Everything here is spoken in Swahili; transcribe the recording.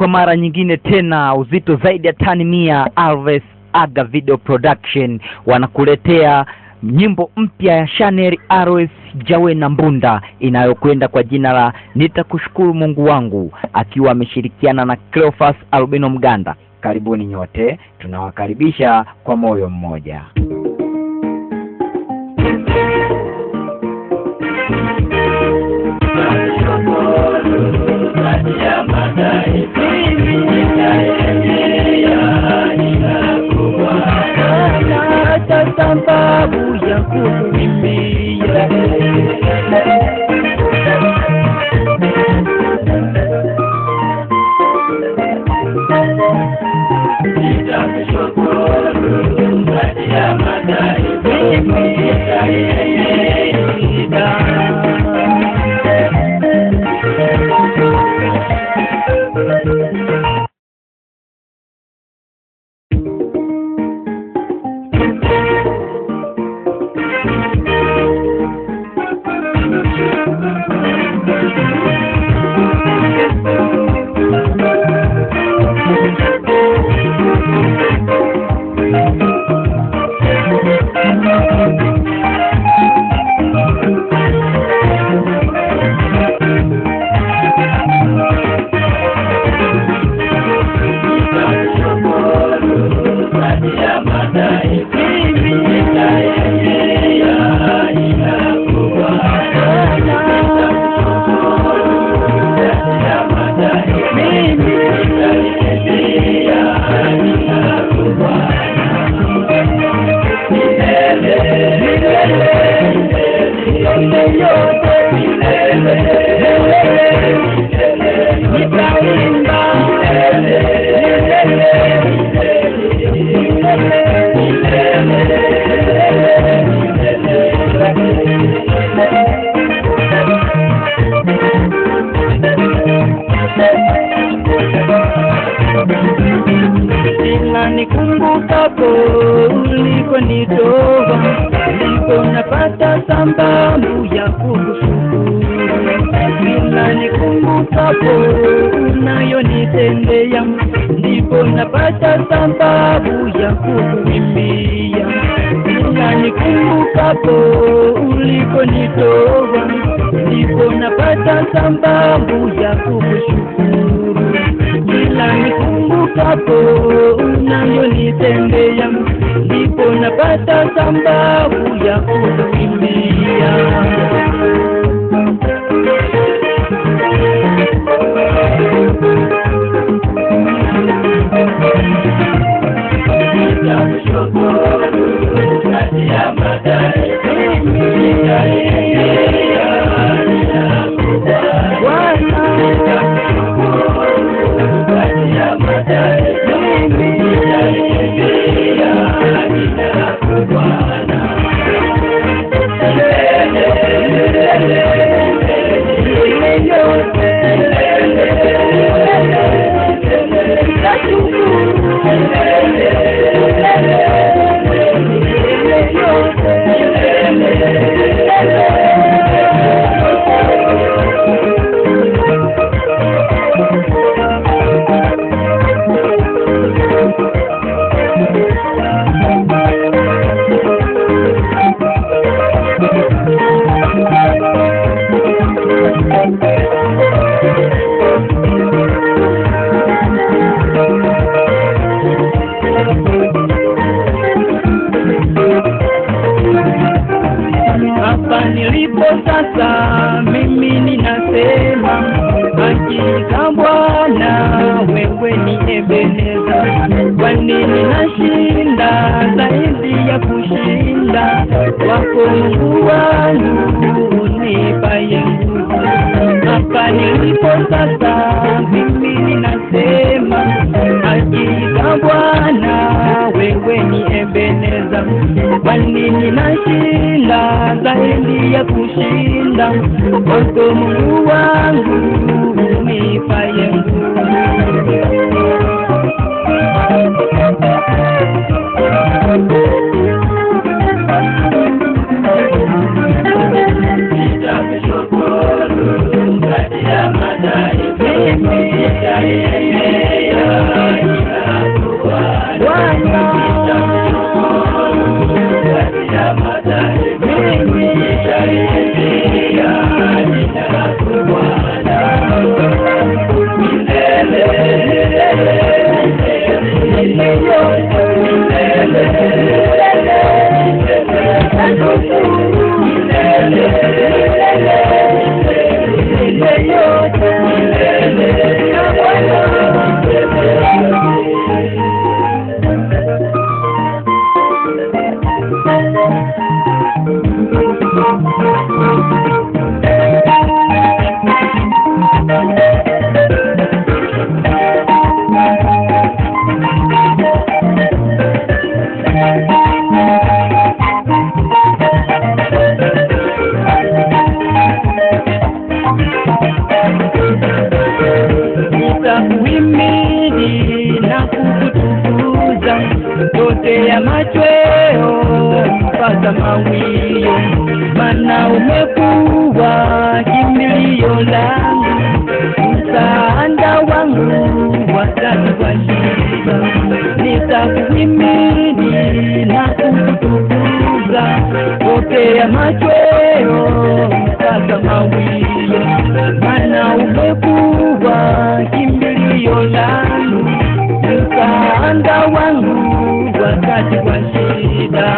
kwa mara nyingine tena, uzito zaidi ya tani 100. Alves Aga Video Production wanakuletea nyimbo mpya ya Chanel Aroes Jawe na Mbunda inayokwenda kwa jina la Nitakushukuru Mungu Wangu, akiwa ameshirikiana na Cleophas Albino Mganda. Karibuni nyote, tunawakaribisha kwa moyo mmoja. Sababu ya kukuimbia nitakushukuru kati ya mataifa nikumbukapo ulikonitoa, ndipo napata sababu ya kukushukuru. Kila nikumbukapo unayonitendea, ndipo napata sababu ya kukuimbia. Kila nikumbukapo ulikonitoa, ndipo napata sababu ya kukushukuru. Kila nikumbukapo unayonitendea, ndipo napata sababu ya kukuimbia. Nitakushukuru kati ya mataifa nilipo sasa, mimi ninasema hakika Bwana wewe ni Ebeneza. Kwani ninashinda zaidi ya kushinda, wako Mungu wangu unipaye nguvu. Hapa nilipo sasa, mimi ninasema hakika Bwana wewe ni Ebeneza. Kwani ninashinda zaidi ya kushinda, wako Mungu wangu unipaye nguvu. Nitakushukuru kati ya mataifa kuhimidi na kukutukuza, yote ya machweo mpaka mawio, maana umekuwa kimbilio langu, msaada wangu wakati wa shida. Nitakuhimidi na kukutukuza, yote ya machweo mpaka mawio, maana umekuwa kimbilio langu, msaada wangu wakati wa shida.